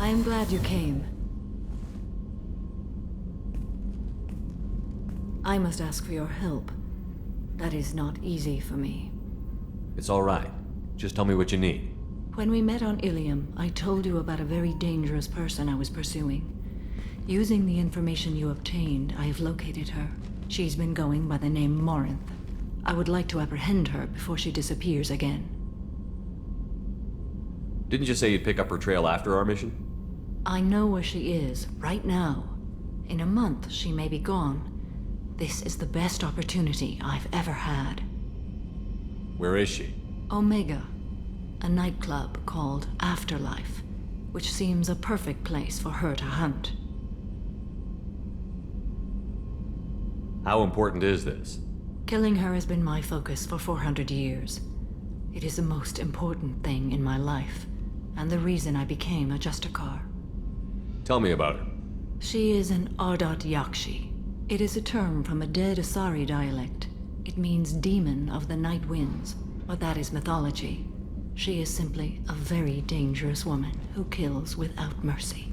I am glad you came. I must ask for your help. That is not easy for me. It's all right. Just tell me what you need. When we met on Ilium, I told you about a very dangerous person I was pursuing. Using the information you obtained, I have located her. She's been going by the name Morinth. I would like to apprehend her before she disappears again. Didn't you say you'd pick up her trail after our mission? I know where she is, right now. In a month, she may be gone. This is the best opportunity I've ever had. Where is she? Omega, a nightclub called Afterlife, which seems a perfect place for her to hunt. How important is this? Killing her has been my focus for 400 years. It is the most important thing in my life, and the reason I became a Justicar. Tell me about her. She is an Ardat Yakshi. It is a term from a dead Asari dialect. It means demon of the night winds, but that is mythology. She is simply a very dangerous woman who kills without mercy.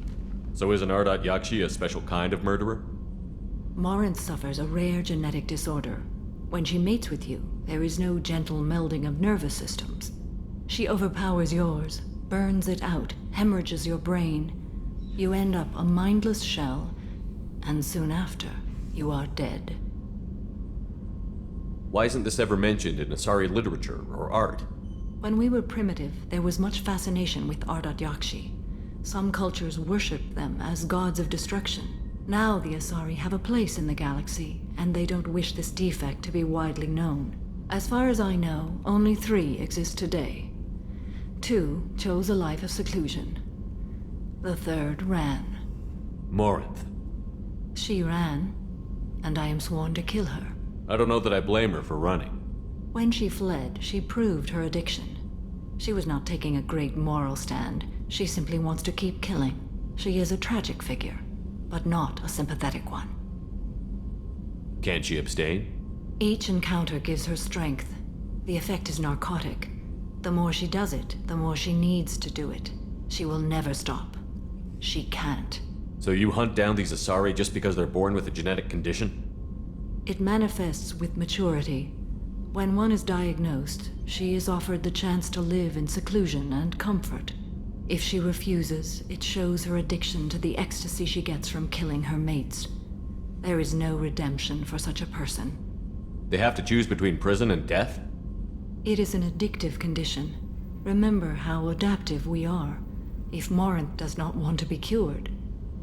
So is an Ardat Yakshi a special kind of murderer? Morinth suffers a rare genetic disorder. When she mates with you, there is no gentle melding of nervous systems. She overpowers yours, burns it out, hemorrhages your brain. You end up a mindless shell, and soon after, you are dead. Why isn't this ever mentioned in Asari literature or art? When we were primitive, there was much fascination with Ardat Yakshi. Some cultures worshipped them as gods of destruction. Now the Asari have a place in the galaxy, and they don't wish this defect to be widely known. As far as I know, only 3 exist today. 2 chose a life of seclusion. The 3rd ran. Morinth. She ran, and I am sworn to kill her. I don't know that I blame her for running. When she fled, she proved her addiction. She was not taking a great moral stand. She simply wants to keep killing. She is a tragic figure, but not a sympathetic one. Can't she abstain? Each encounter gives her strength. The effect is narcotic. The more she does it, the more she needs to do it. She will never stop. She can't. So you hunt down these Asari just because they're born with a genetic condition? It manifests with maturity. When one is diagnosed, she is offered the chance to live in seclusion and comfort. If she refuses, it shows her addiction to the ecstasy she gets from killing her mates. There is no redemption for such a person. They have to choose between prison and death? It is an addictive condition. Remember how adaptive we are. If Morinth does not want to be cured,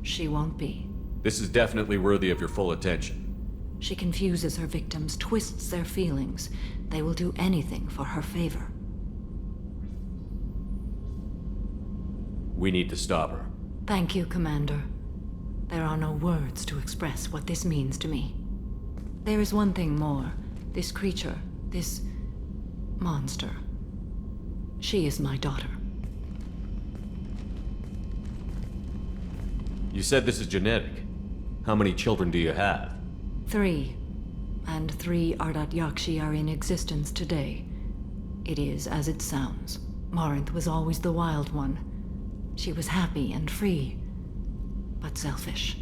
she won't be. This is definitely worthy of your full attention. She confuses her victims, twists their feelings. They will do anything for her favor. We need to stop her. Thank you, Commander. There are no words to express what this means to me. There is one thing more. This creature, this monster. She is my daughter. You said this is genetic. How many children do you have? 3. And 3 Ardat Yakshi are in existence today. It is as it sounds. Morinth was always the wild one. She was happy and free, but selfish.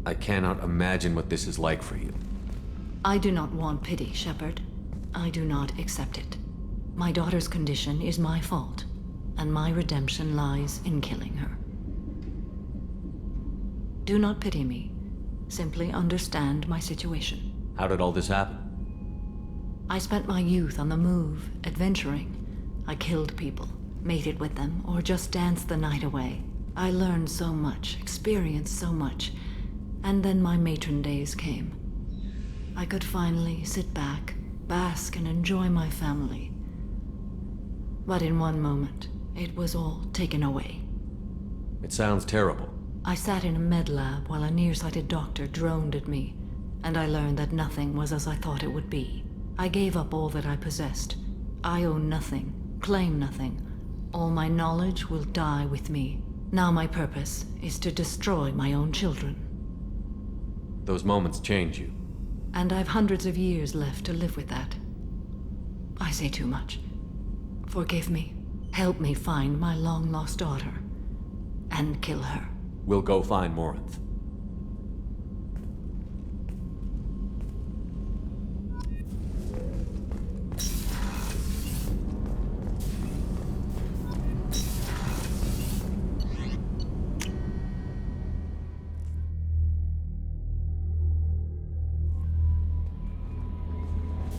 I cannot imagine what this is like for you. I do not want pity, Shepard. I do not accept it. My daughter's condition is my fault, and my redemption lies in killing her. Do not pity me. Simply understand my situation. How did all this happen? I spent my youth on the move, adventuring. I killed people, mated with them, or just danced the night away. I learned so much, experienced so much, and then my matron days came. I could finally sit back, bask and enjoy my family. But in one moment, it was all taken away. It sounds terrible. I sat in a med lab while a nearsighted doctor droned at me, and I learned that nothing was as I thought it would be. I gave up all that I possessed. I own nothing, claim nothing. All my knowledge will die with me. Now my purpose is to destroy my own children. Those moments change you. And I've hundreds of years left to live with that. I say too much. Forgive me. Help me find my long-lost daughter. and kill her. We'll go find Morinth.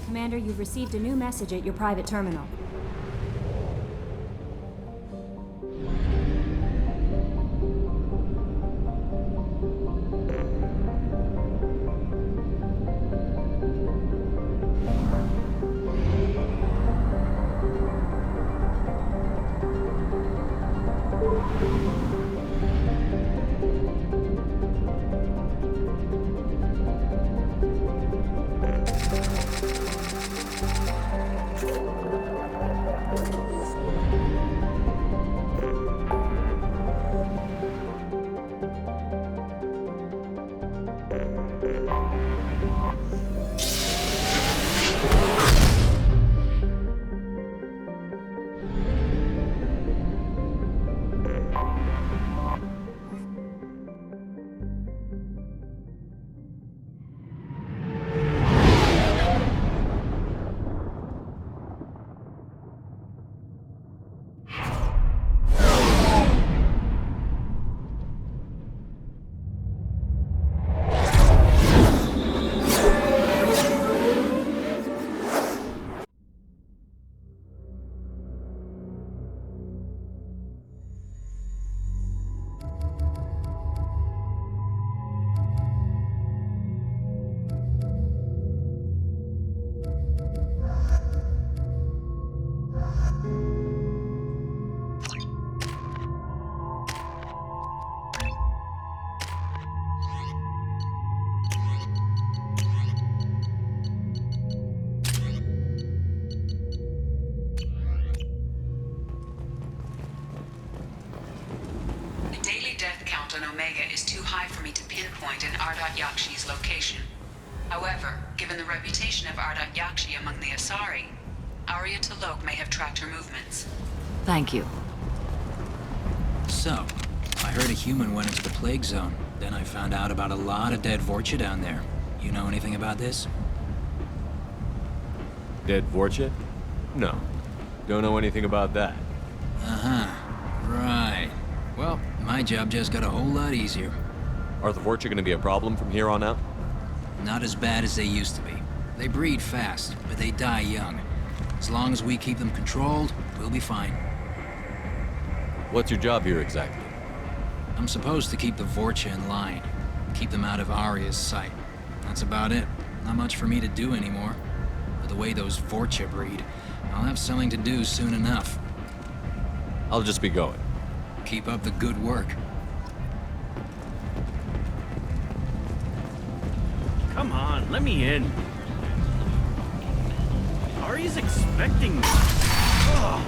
Commander, you've received a new message at your private terminal. Is too high for me to pinpoint an Ardat Yakshi's location. However, given the reputation of Ardat Yakshi among the Asari, Arya T'Loak may have tracked her movements. Thank you. So, I heard a human went into the plague zone. Then I found out about a lot of dead Vorcha down there. You know anything about this? Dead Vorcha? No. Don't know anything about that. Uh-huh. Right. Well, my job just got a whole lot easier. Are the Vorcha gonna be a problem from here on out? Not as bad as they used to be. They breed fast, but they die young. As long as we keep them controlled, we'll be fine. What's your job here exactly? I'm supposed to keep the Vorcha in line. Keep them out of Arya's sight. That's about it. Not much for me to do anymore. But the way those Vorcha breed, I'll have something to do soon enough. I'll just be going. Keep up the good work. Come on, let me in. Ari's expecting me. Ugh.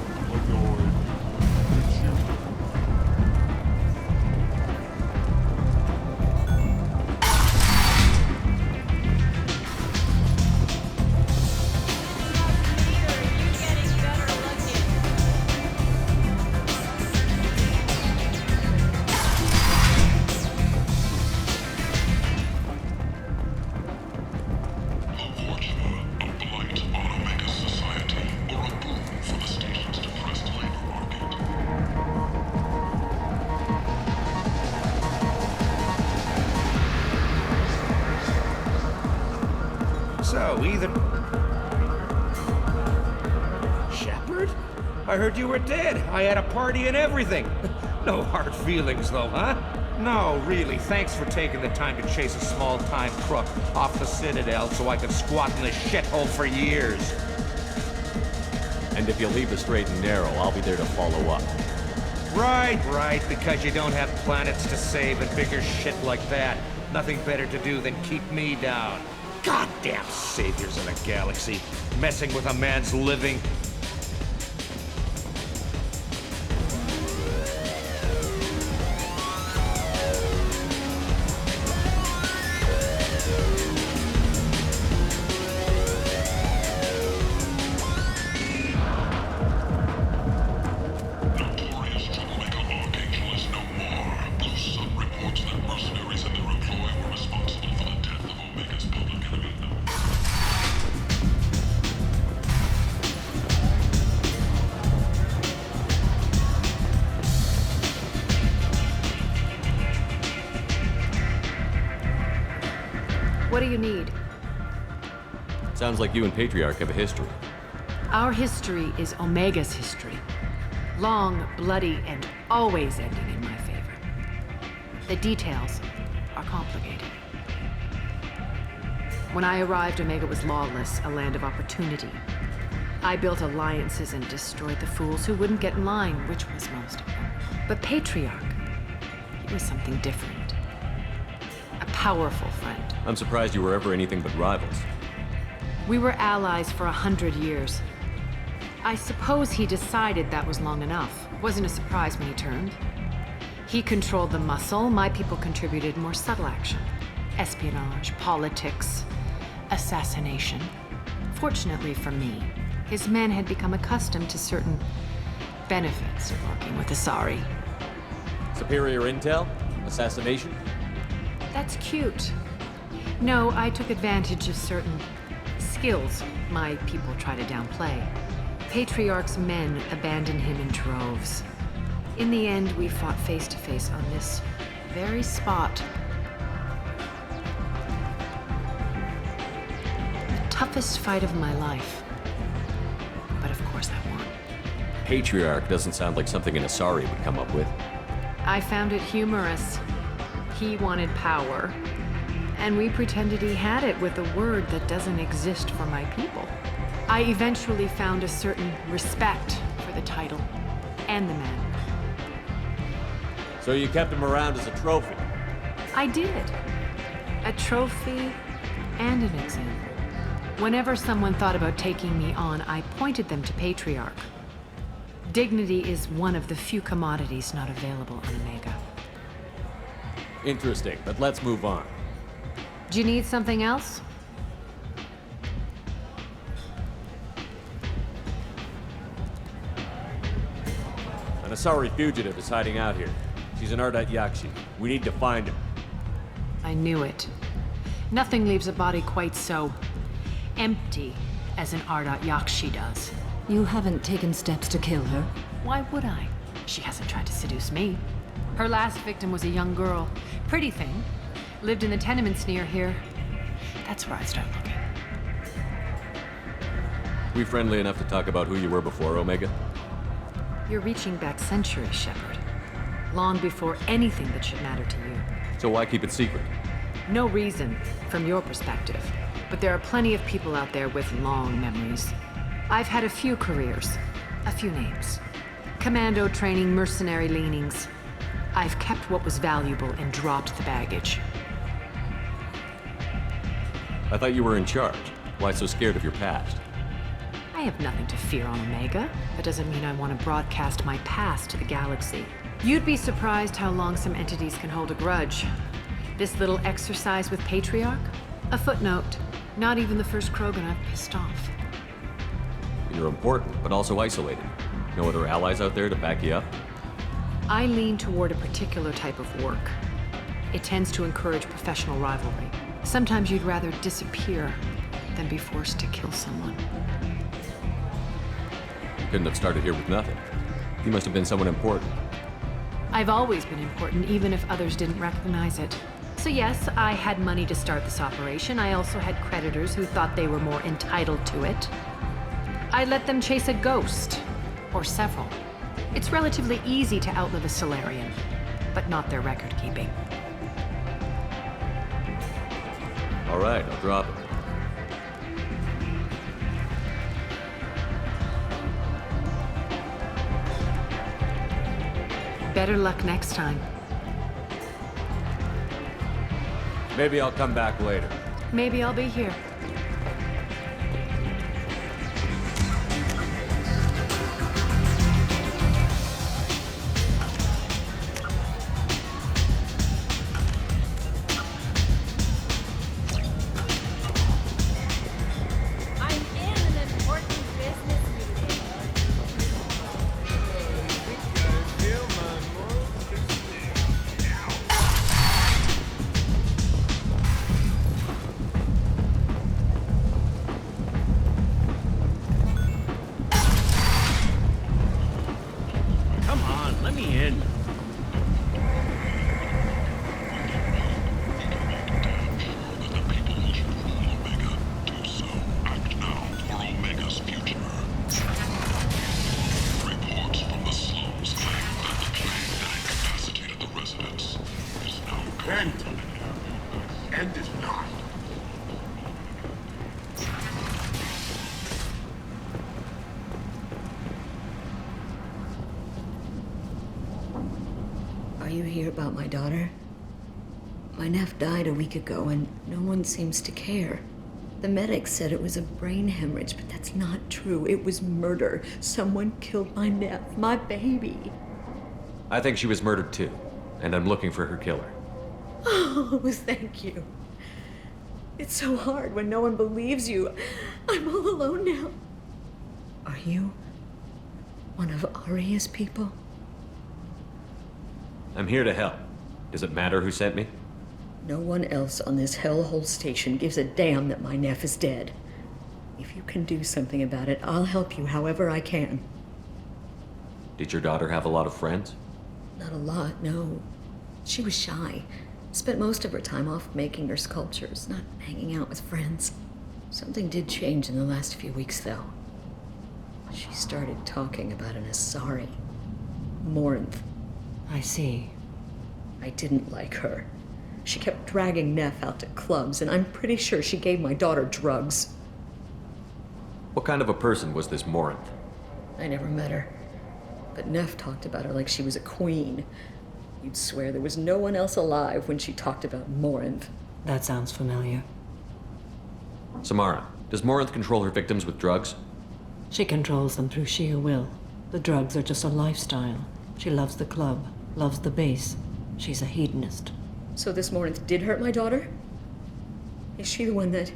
So, either... Shepard? I heard you were dead. I had a party and everything. No hard feelings, though, huh? No, really, thanks for taking the time to chase a small-time crook off the Citadel so I could squat in this shithole for years. And if you leave the straight and narrow, I'll be there to follow up. Right, because you don't have planets to save and bigger shit like that. Nothing better to do than keep me down. Goddamn saviors in a galaxy, messing with a man's living. Notorious troublemaker Archangel is no more. What do you need? Sounds like you and Patriarch have a history. Our history is Omega's history. Long, bloody, and always ending in my favor. The details are complicated. When I arrived, Omega was lawless, a land of opportunity. I built alliances and destroyed the fools who wouldn't get in line, which was most of them. But Patriarch, he was something different. A powerful friend. I'm surprised you were ever anything but rivals. We were allies for 100 years. I suppose he decided that was long enough. Wasn't a surprise when he turned. He controlled the muscle, my people contributed more subtle action. Espionage, politics, assassination. Fortunately for me, his men had become accustomed to certain benefits of working with Asari. Superior intel? Assassination? That's cute. No, I took advantage of certain skills my people try to downplay. Patriarch's men abandoned him in droves. In the end, we fought face to face on this very spot. The toughest fight of my life. But of course I won. Patriarch doesn't sound like something an Asari would come up with. I found it humorous. He wanted power, and we pretended he had it with a word that doesn't exist for my people. I eventually found a certain respect for the title and the man. So you kept him around as a trophy? I did. A trophy and an example. Whenever someone thought about taking me on, I pointed them to Patriarch. Dignity is one of the few commodities not available on Omega. Interesting, but let's move on. Do you need something else? An Asari fugitive is hiding out here. She's an Ardat Yakshi. We need to find her. I knew it. Nothing leaves a body quite so empty as an Ardat Yakshi does. You haven't taken steps to kill her? Why would I? She hasn't tried to seduce me. Her last victim was a young girl. Pretty thing. Lived in the tenements near here. That's where I'd start looking. We friendly enough to talk about who you were before, Omega? You're reaching back centuries, Shepard. Long before anything that should matter to you. So why keep it secret? No reason, from your perspective. But there are plenty of people out there with long memories. I've had a few careers, a few names. Commando training, mercenary leanings. I've kept what was valuable and dropped the baggage. I thought you were in charge. Why so scared of your past? I have nothing to fear on Omega. That doesn't mean I want to broadcast my past to the galaxy. You'd be surprised how long some entities can hold a grudge. This little exercise with Patriarch? A footnote. Not even the first Krogan I've pissed off. You're important, but also isolated. No other allies out there to back you up? I lean toward a particular type of work. It tends to encourage professional rivalry. Sometimes you'd rather disappear than be forced to kill someone. You couldn't have started here with nothing. You must have been someone important. I've always been important, even if others didn't recognize it. So yes, I had money to start this operation. I also had creditors who thought they were more entitled to it. I let them chase a ghost, or several. It's relatively easy to outlive a Solarian, but not their record-keeping. All right, I'll drop it. Better luck next time. Maybe I'll come back later. Maybe I'll be here. Repent. End is not. Are you here about my daughter? My nephew died a week ago and no one seems to care. The medics said it was a brain hemorrhage, but that's not true. It was murder. Someone killed my nephew, my baby. I think she was murdered too, and I'm looking for her killer. Oh, thank you. It's so hard when no one believes you. I'm all alone now. Are you one of Aria's people? I'm here to help. Does it matter who sent me? No one else on this hellhole station gives a damn that my nephew is dead. If you can do something about it, I'll help you however I can. Did your daughter have a lot of friends? Not a lot, no. She was shy. Spent most of her time off making her sculptures, not hanging out with friends. Something did change in the last few weeks, though. She started talking about an Asari. Morinth. I see. I didn't like her. She kept dragging Neff out to clubs, and I'm pretty sure she gave my daughter drugs. What kind of a person was this Morinth? I never met her. But Neff talked about her like she was a queen. You'd swear there was no one else alive when she talked about Morinth. That sounds familiar. Samara, does Morinth control her victims with drugs? She controls them through sheer will. The drugs are just a lifestyle. She loves the club, loves the base. She's a hedonist. So this Morinth did hurt my daughter? Is she the one that...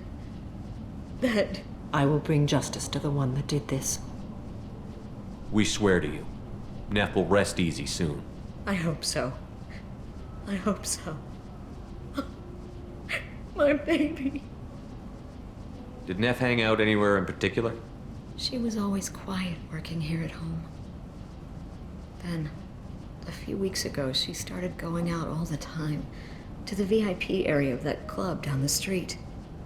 I will bring justice to the one that did this. We swear to you. Neff will rest easy soon. I hope so. I hope so. My baby. Did Neff hang out anywhere in particular? She was always quiet working here at home. Then, a few weeks ago, she started going out all the time to the VIP area of that club down the street.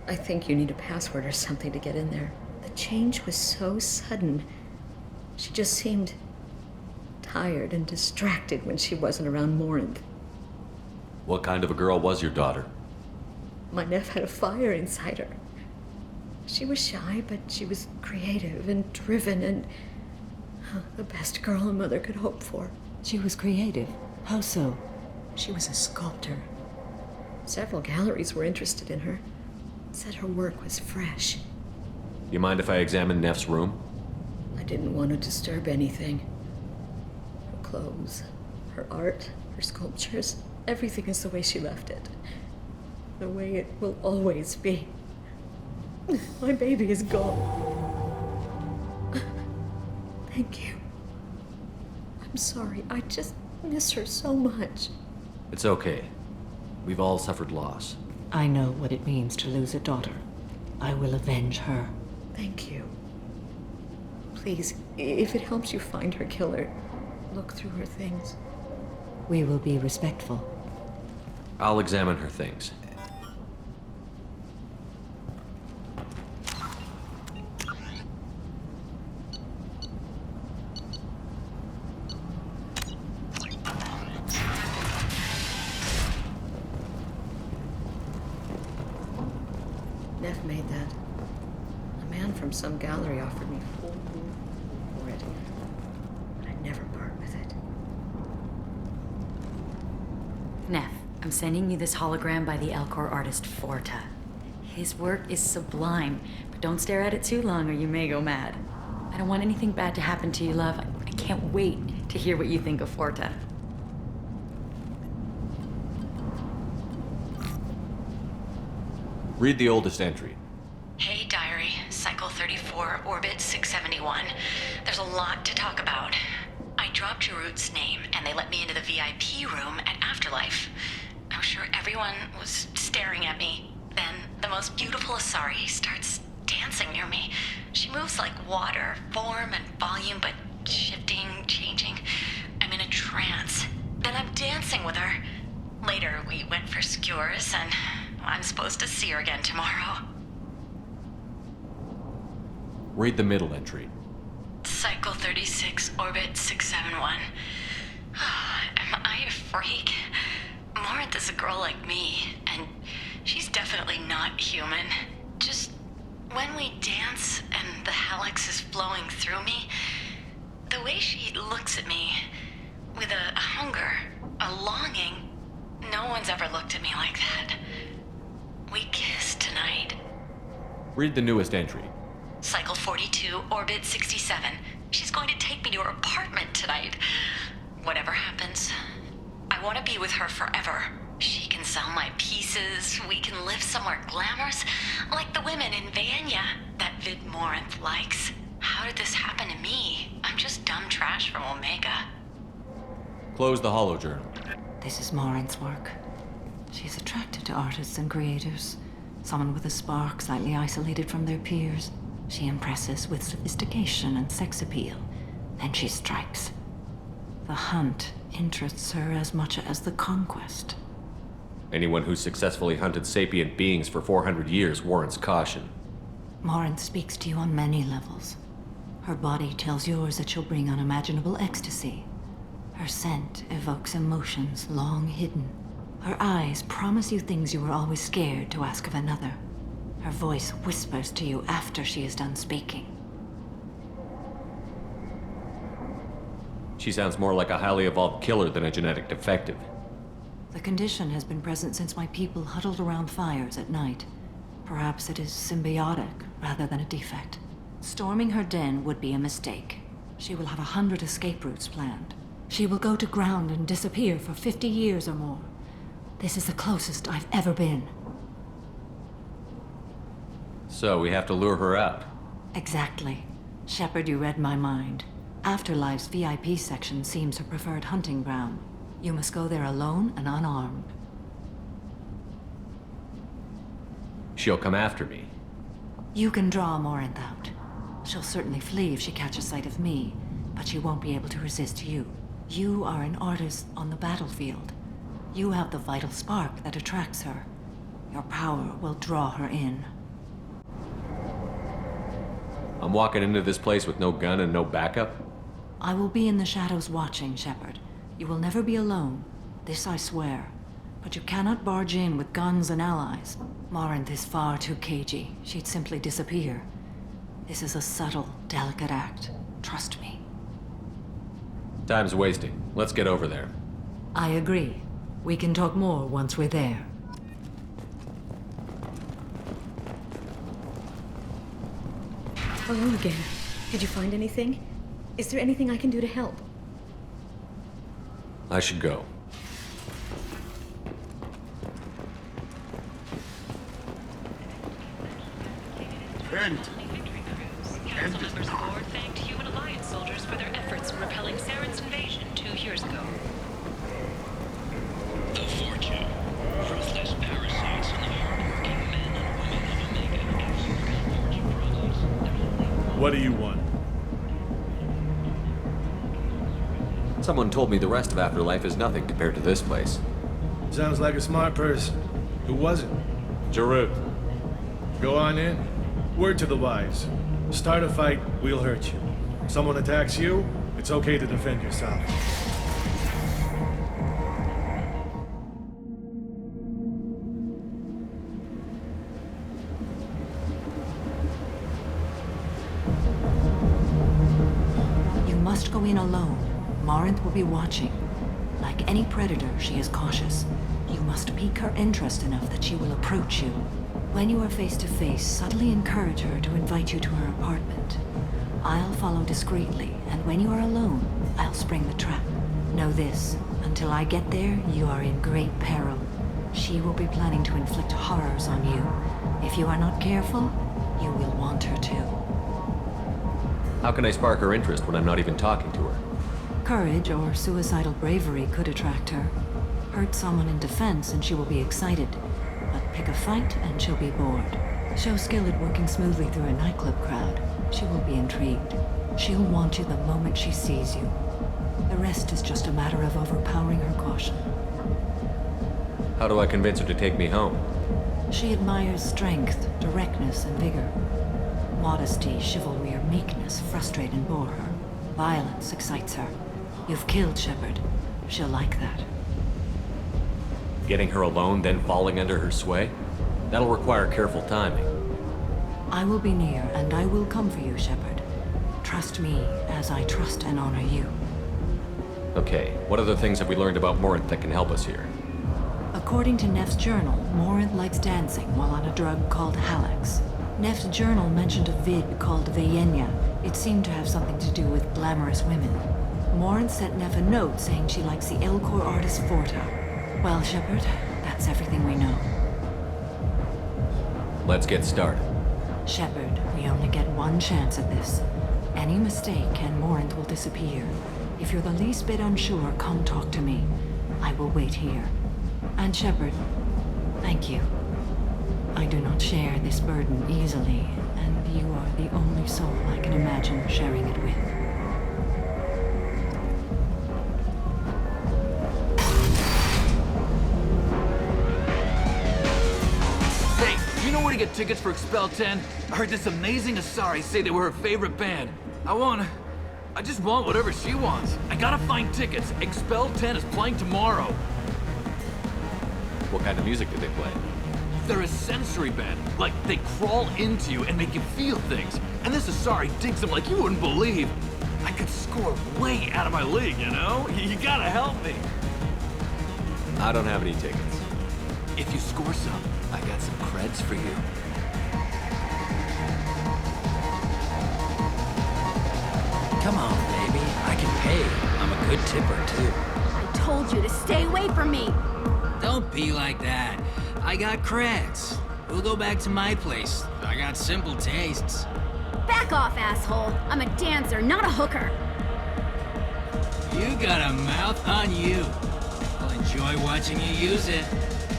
I think you need a password or something to get in there. The change was so sudden. She just seemed tired and distracted when she wasn't around Morinth. What kind of a girl was your daughter? My nephew had a fire inside her. She was shy, but she was creative and driven and the best girl a mother could hope for. She was creative. How so? She was a sculptor. Several galleries were interested in her. Said her work was fresh. You mind if I examine Neff's room? I didn't want to disturb anything. Her clothes, her art, her sculptures, everything is the way she left it. The way it will always be. My baby is gone. Thank you. I'm sorry. I just miss her so much. It's okay. We've all suffered loss. I know what it means to lose a daughter. I will avenge her. Thank you. Please, if it helps you find her killer, look through her things. We will be respectful. I'll examine her things. Neff made that. A man from some gallery offered me full for it, but I'd never part with it. Neff, I'm sending you this hologram by the Elcor artist Forta. His work is sublime, but don't stare at it too long or you may go mad. I don't want anything bad to happen to you, love. I can't wait to hear what you think of Forta. Read the oldest entry. Hey, Diary. Cycle 34, Orbit 671. There's a lot to talk about. I dropped Jarut's name, and they let me into the VIP room at Afterlife. I was sure everyone was staring at me. Then the most beautiful Asari starts dancing near me. She moves like water, form and volume, but shifting, changing. I'm in a trance. Then I'm dancing with her. Later, we went for skewers, and I'm supposed to see her again tomorrow. Read the middle entry. Cycle 36, Orbit 671. Am I a freak? Morinth is a girl like me, and she's definitely not human. Just when we dance and the Helix is flowing through me, the way she looks at me with a hunger, a longing, no one's ever looked at me like that. We kissed tonight. Read the newest entry. Cycle 42, Orbit 67. She's going to take me to her apartment tonight. Whatever happens, I want to be with her forever. She can sell my pieces. We can live somewhere glamorous, like the women in Vanya that Vid Morinth likes. How did this happen to me? I'm just dumb trash from Omega. Close the holo journal. This is Morinth's work. She's attracted to artists and creators. Someone with a spark, slightly isolated from their peers. She impresses with sophistication and sex appeal. Then she strikes. The hunt interests her as much as the conquest. Anyone who's successfully hunted sapient beings for 400 years warrants caution. Morinth speaks to you on many levels. Her body tells yours that she'll bring unimaginable ecstasy. Her scent evokes emotions long hidden. Her eyes promise you things you were always scared to ask of another. Her voice whispers to you after she is done speaking. She sounds more like a highly evolved killer than a genetic defective. The condition has been present since my people huddled around fires at night. Perhaps it is symbiotic rather than a defect. Storming her den would be a mistake. She will have 100 escape routes planned. She will go to ground and disappear for 50 years or more. This is the closest I've ever been. So we have to lure her out. Exactly. Shepard, you read my mind. Afterlife's VIP section seems her preferred hunting ground. You must go there alone and unarmed. She'll come after me. You can draw Morinth out. She'll certainly flee if she catches sight of me, but she won't be able to resist you. You are an artist on the battlefield. You have the vital spark that attracts her. Your power will draw her in. I'm walking into this place with no gun and no backup? I will be in the shadows watching, Shepard. You will never be alone. This I swear. But you cannot barge in with guns and allies. Morinth is far too cagey. She'd simply disappear. This is a subtle, delicate act. Trust me. Time's wasting. Let's get over there. I agree. We can talk more once we're there. Hello again. Did you find anything? Is there anything I can do to help? I should go. End. End is Members not. aboard thanked human alliance soldiers for their efforts in repelling Saren's invasion 2 years ago. The Fortune. Ruthless parasites in the hardworking men and women of Omega execute Fortune products. What do you want? Someone told me the rest of Afterlife is nothing compared to this place. Sounds like a smart person. Who was it? Jarut. Go on in. Word to the wise. Start a fight, we'll hurt you. Someone attacks you, it's okay to defend yourself. You must go in alone. Morinth will be watching. Like any predator, she is cautious. You must pique her interest enough that she will approach you. When you are face to face, subtly encourage her to invite you to her apartment. I'll follow discreetly, and when you are alone, I'll spring the trap. Know this, until I get there, you are in great peril. She will be planning to inflict horrors on you. If you are not careful, you will want her to. How can I spark her interest when I'm not even talking to her? Courage or suicidal bravery could attract her. Hurt someone in defense and she will be excited. But pick a fight and she'll be bored. Show skill at working smoothly through a nightclub crowd. She will be intrigued. She'll want you the moment she sees you. The rest is just a matter of overpowering her caution. How do I convince her to take me home? She admires strength, directness, and vigor. Modesty, chivalry, or meekness frustrate and bore her. Violence excites her. You've killed Shepard. She'll like that. Getting her alone, then falling under her sway? That'll require careful timing. I will be near, and I will come for you, Shepard. Trust me as I trust and honor you. Okay, what other things have we learned about Morinth that can help us here? According to Neff's journal, Morinth likes dancing while on a drug called Halax. Neff's journal mentioned a vid called Vayenya. It seemed to have something to do with glamorous women. Morinth sent Neff a note saying she likes the Elcor artist Forta. Well, Shepard, that's everything we know. Let's get started. Shepard, we only get one chance at this. Any mistake and Morinth will disappear. If you're the least bit unsure, come talk to me. I will wait here. And Shepard, thank you. I do not share this burden easily, and you are the only soul I can imagine sharing it with. Hey, do you know where to get tickets for Expel 10? I heard this amazing Asari say they were her favorite band. I just want whatever she wants. I gotta find tickets. Expel 10 is playing tomorrow. What kind of music do they play? They're a sensory band. Like, they crawl into you and make you feel things. And this Asari digs them like you wouldn't believe. I could score way out of my league, you know? You gotta help me. I don't have any tickets. If you score some, I got some creds for you. Come on, baby. I can pay. I'm a good tipper, too. I told you to stay away from me! Don't be like that. I got creds. We'll go back to my place. I got simple tastes. Back off, asshole! I'm a dancer, not a hooker! You got a mouth on you. I'll enjoy watching you use it.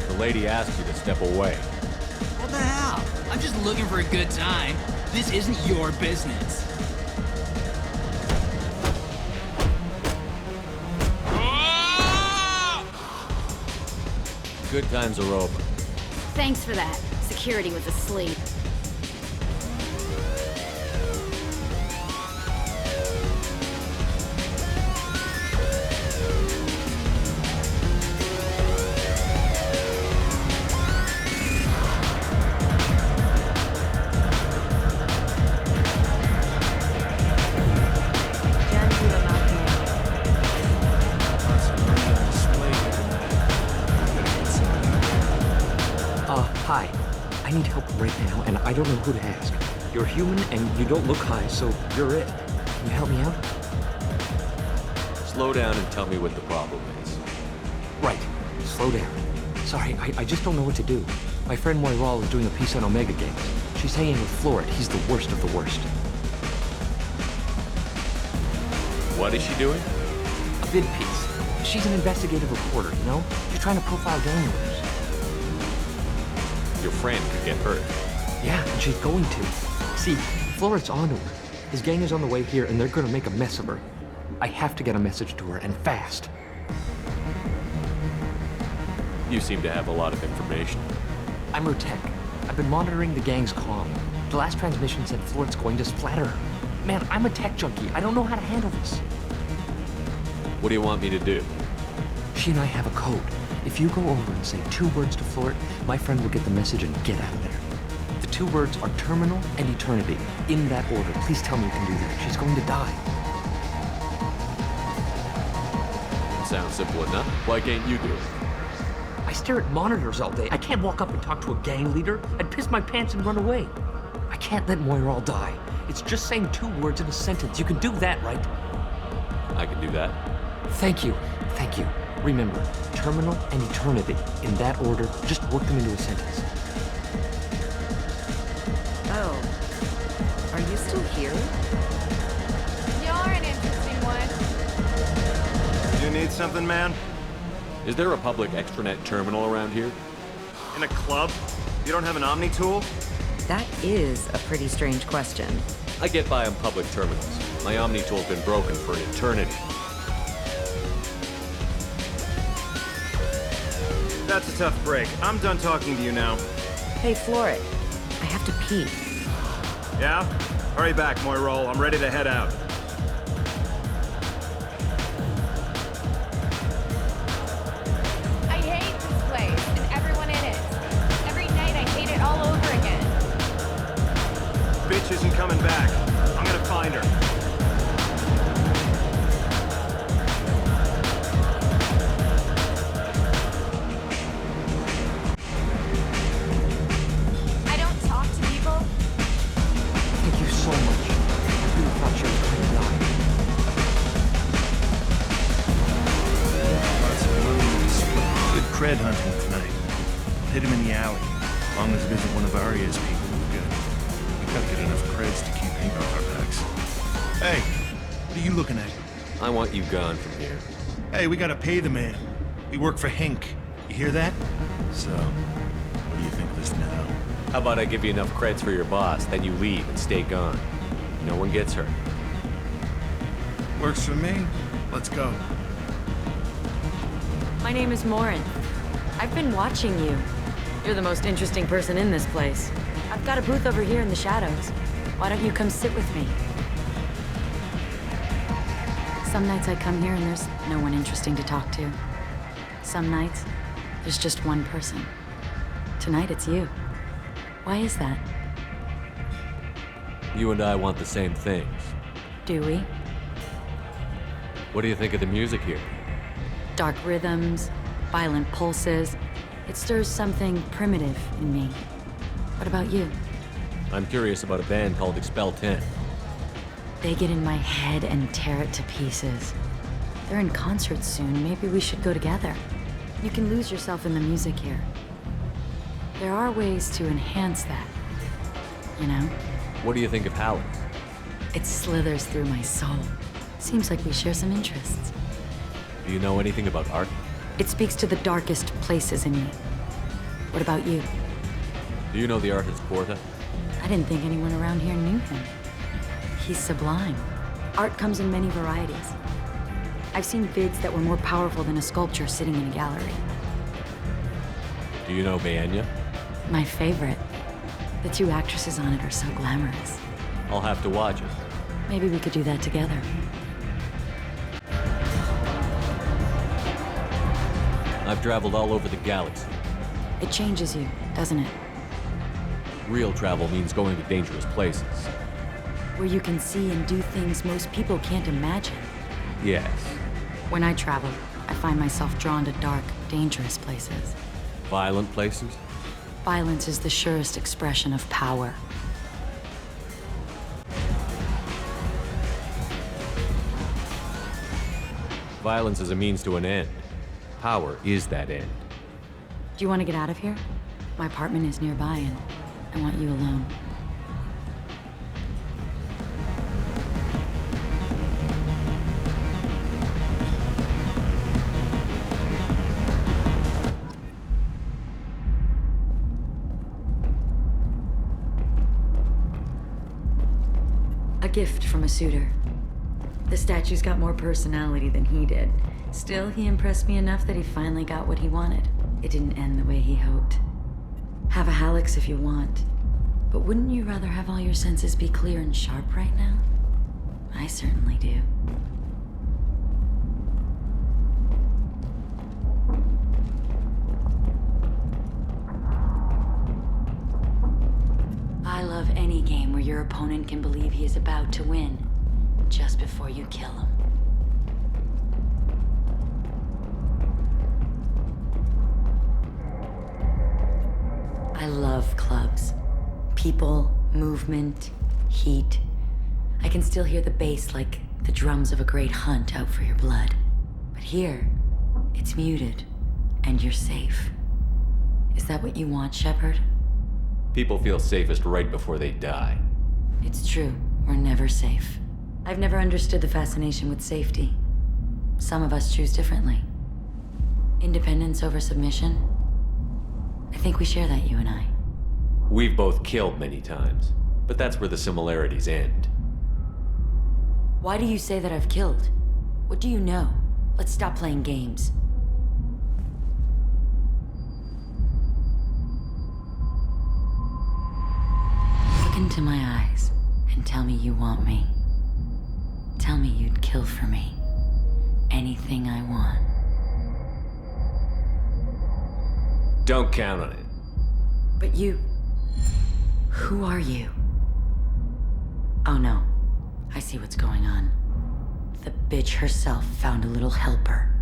The lady asked you to step away. What the hell? I'm just looking for a good time. This isn't your business. Good times are over. Thanks for that. Security was asleep. Hi. I need help right now, and I don't know who to ask. You're human, and you don't look high, so you're it. Can you help me out? Slow down and tell me what the problem is. Right. Slow down. Sorry, I just don't know what to do. My friend Moiral is doing a piece on Omega games. She's hanging with Floret. He's the worst of the worst. What is she doing? A vid piece. She's an investigative reporter, you know? She's trying to profile gang leaders. Your friend could get hurt. Yeah, and she's going to. See, Floret's onto her. His gang is on the way here, and they're gonna make a mess of her. I have to get a message to her, and fast. You seem to have a lot of information. I'm her tech. I've been monitoring the gang's comm. The last transmission said Floret's going to splatter her. Man, I'm a tech junkie. I don't know how to handle this. What do you want me to do? She and I have a code. If you go over and say 2 words to Floret, my friend will get the message and get out of there. The 2 words are terminal and eternity. In that order. Please tell me you can do that. She's going to die. Sounds simple enough. Why can't you do it? I stare at monitors all day. I can't walk up and talk to a gang leader. I'd piss my pants and run away. I can't let Moiral die. It's just saying 2 words in a sentence. You can do that, right? I can do that. Thank you. Thank you. Remember, terminal and eternity. In that order, just work them into a sentence. Oh. Are you still here? You're an interesting one. You need something, man? Is there a public extranet terminal around here? In a club? You don't have an Omni tool? That is a pretty strange question. I get by on public terminals. My Omni tool's been broken for eternity. That's a tough break. I'm done talking to you now. Hey, Floret. I have to pee. Yeah? Hurry back, Moiral. I'm ready to head out. I hate this place. cred hunting tonight. We'll hit him in the alley. As long as it isn't one of Arya's people, we're good. We gotta get enough creds to keep ink off our backs. Hey, what are you looking at? I want you gone from here. Hey, we gotta pay the man. We work for Hink. You hear that? So, what do you think of this now? How about I give you enough creds for your boss, then you leave and stay gone. No one gets hurt. Works for me. Let's go. My name is Morin. I've been watching you. You're the most interesting person in this place. I've got a booth over here in the shadows. Why don't you come sit with me? Some nights I come here and there's no one interesting to talk to. Some nights, there's just one person. Tonight it's you. Why is that? You and I want the same things. Do we? What do you think of the music here? Dark rhythms, violent pulses. It stirs something primitive in me. What about you? I'm curious about a band called Expel 10. They get in my head and tear it to pieces. They're in concert soon. Maybe we should go together. You can lose yourself in the music here. There are ways to enhance that, you know? What do you think of Howard? It slithers through my soul. Seems like we share some interests. Do you know anything about art? It speaks to the darkest places in me. What about you? Do you know the artist Porta? I didn't think anyone around here knew him. He's sublime. Art comes in many varieties. I've seen vids that were more powerful than a sculpture sitting in a gallery. Do you know Bayenya? My favorite. The two actresses on it are so glamorous. I'll have to watch it. Maybe we could do that together. I've traveled all over the galaxy. It changes you, doesn't it? Real travel means going to dangerous places. Where you can see and do things most people can't imagine. Yes. When I travel, I find myself drawn to dark, dangerous places. Violent places? Violence is the surest expression of power. Violence is a means to an end. Power is that end. Do you want to get out of here? My apartment is nearby and I want you alone. A gift from a suitor. The statue's got more personality than he did. Still, he impressed me enough that he finally got what he wanted. It didn't end the way he hoped. Have a Hallex if you want. But wouldn't you rather have all your senses be clear and sharp right now? I certainly do. I love any game where your opponent can believe he is about to win, just before you kill him. I love clubs. People, movement, heat. I can still hear the bass like the drums of a great hunt out for your blood. But here, it's muted, and you're safe. Is that what you want, Shepard? People feel safest right before they die. It's true. We're never safe. I've never understood the fascination with safety. Some of us choose differently. Independence over submission? I think we share that, you and I. We've both killed many times, but that's where the similarities end. Why do you say that I've killed? What do you know? Let's stop playing games. Look into my eyes and tell me you want me. Tell me you'd kill for me. Anything I want. Don't count on it. But you... Who are you? Oh no. I see what's going on. The bitch herself found a little helper.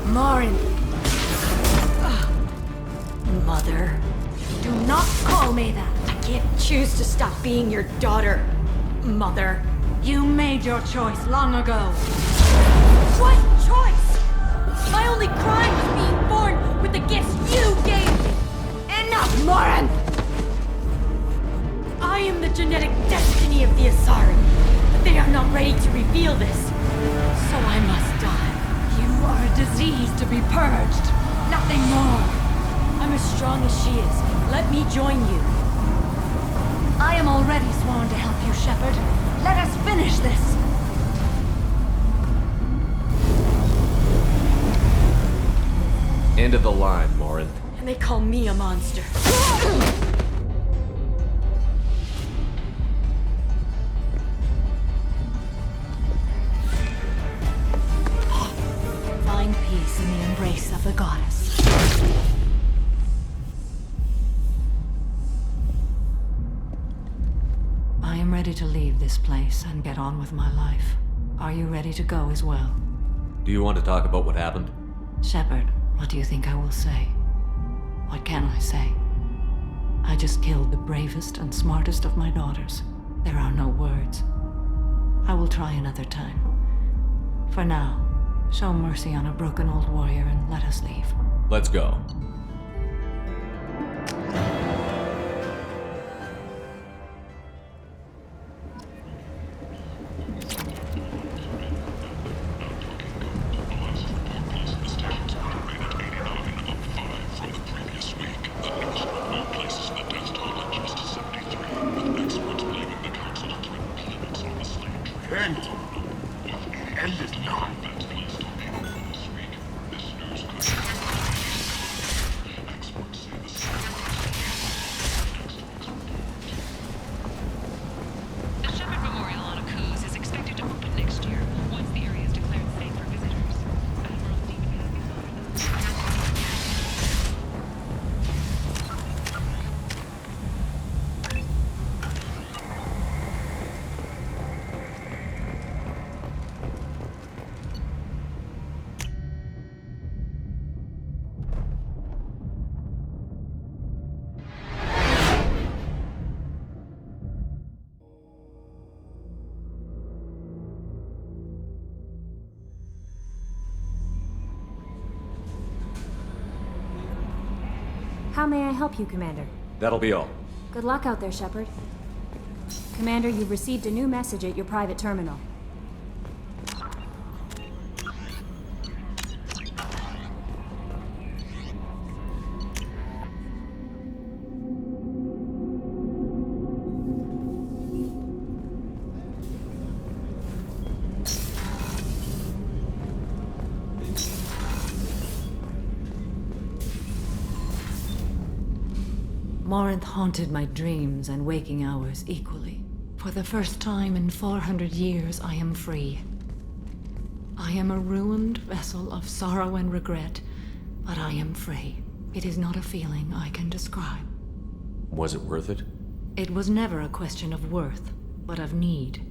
Morin! Mother. Do not call me that! I can't choose to stop being your daughter, Mother. You made your choice long ago. What choice? My only crime was being born with the gifts you gave me. Enough, Moran! I am the genetic destiny of the Asari, but they are not ready to reveal this. So I must die. You are a disease to be purged. Nothing more. I'm as strong as she is. Let me join you. I am already sworn to help you, Shepard. Let us finish this. End of the line, Morin. And they call me a monster. Find peace in the embrace of the goddess. I am ready to leave this place and get on with my life. Are you ready to go as well? Do you want to talk about what happened? Shepard, what do you think I will say? What can I say? I just killed the bravest and smartest of my daughters. There are no words. I will try another time. For now, show mercy on a broken old warrior and let us leave. Let's go. Kent! End it now. The Shepard Memorial on Akuz is expected to open next year, once the area is declared safe for visitors. Admiral Demon has been How may I help you, Commander? That'll be all. Good luck out there, Shepard. Commander, you've received a new message at your private terminal. Morinth haunted my dreams and waking hours equally. For the first time in 400 years, I am free. I am a ruined vessel of sorrow and regret, but I am free. It is not a feeling I can describe. Was it worth it? It was never a question of worth, but of need.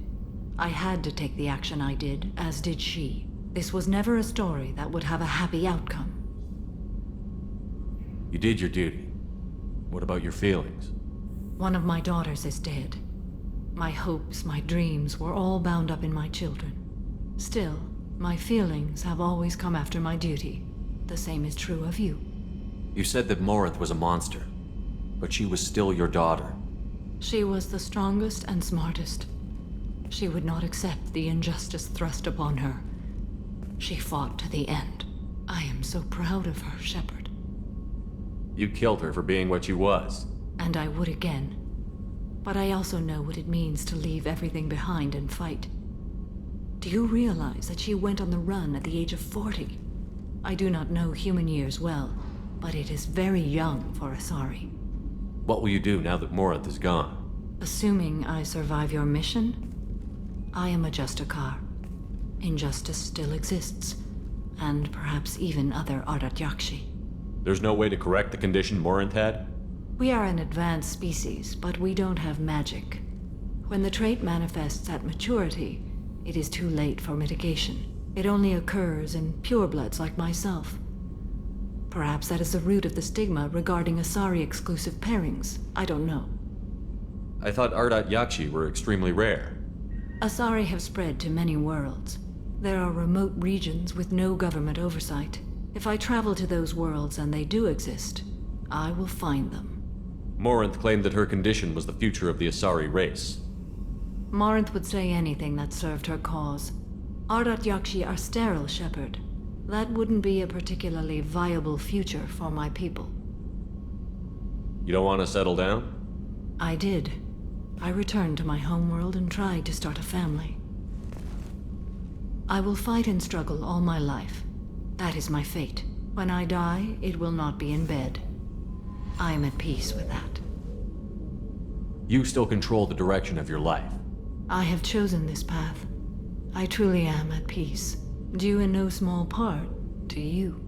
I had to take the action I did, as did she. This was never a story that would have a happy outcome. You did your duty. What about your feelings? One of my daughters is dead. My hopes, my dreams were all bound up in my children. Still, my feelings have always come after my duty. The same is true of you. You said that Morinth was a monster, but she was still your daughter. She was the strongest and smartest. She would not accept the injustice thrust upon her. She fought to the end. I am so proud of her, Shepard. You killed her for being what she was. And I would again. But I also know what it means to leave everything behind and fight. Do you realize that she went on the run at the age of 40? I do not know human years well, but it is very young for Asari. What will you do now that Morinth is gone? Assuming I survive your mission, I am a Justicar. Injustice still exists, and perhaps even other Ardat Yakshi. There's no way to correct the condition Morinth had? We are an advanced species, but we don't have magic. When the trait manifests at maturity, it is too late for mitigation. It only occurs in purebloods like myself. Perhaps that is the root of the stigma regarding Asari-exclusive pairings. I don't know. I thought Ardat Yakshi were extremely rare. Asari have spread to many worlds. There are remote regions with no government oversight. If I travel to those worlds and they do exist, I will find them. Morinth claimed that her condition was the future of the Asari race. Morinth would say anything that served her cause. Ardat Yakshi are sterile, Shepard. That wouldn't be a particularly viable future for my people. You don't want to settle down? I did. I returned to my homeworld and tried to start a family. I will fight and struggle all my life. That is my fate. When I die, it will not be in bed. I am at peace with that. You still control the direction of your life. I have chosen this path. I truly am at peace, due in no small part to you.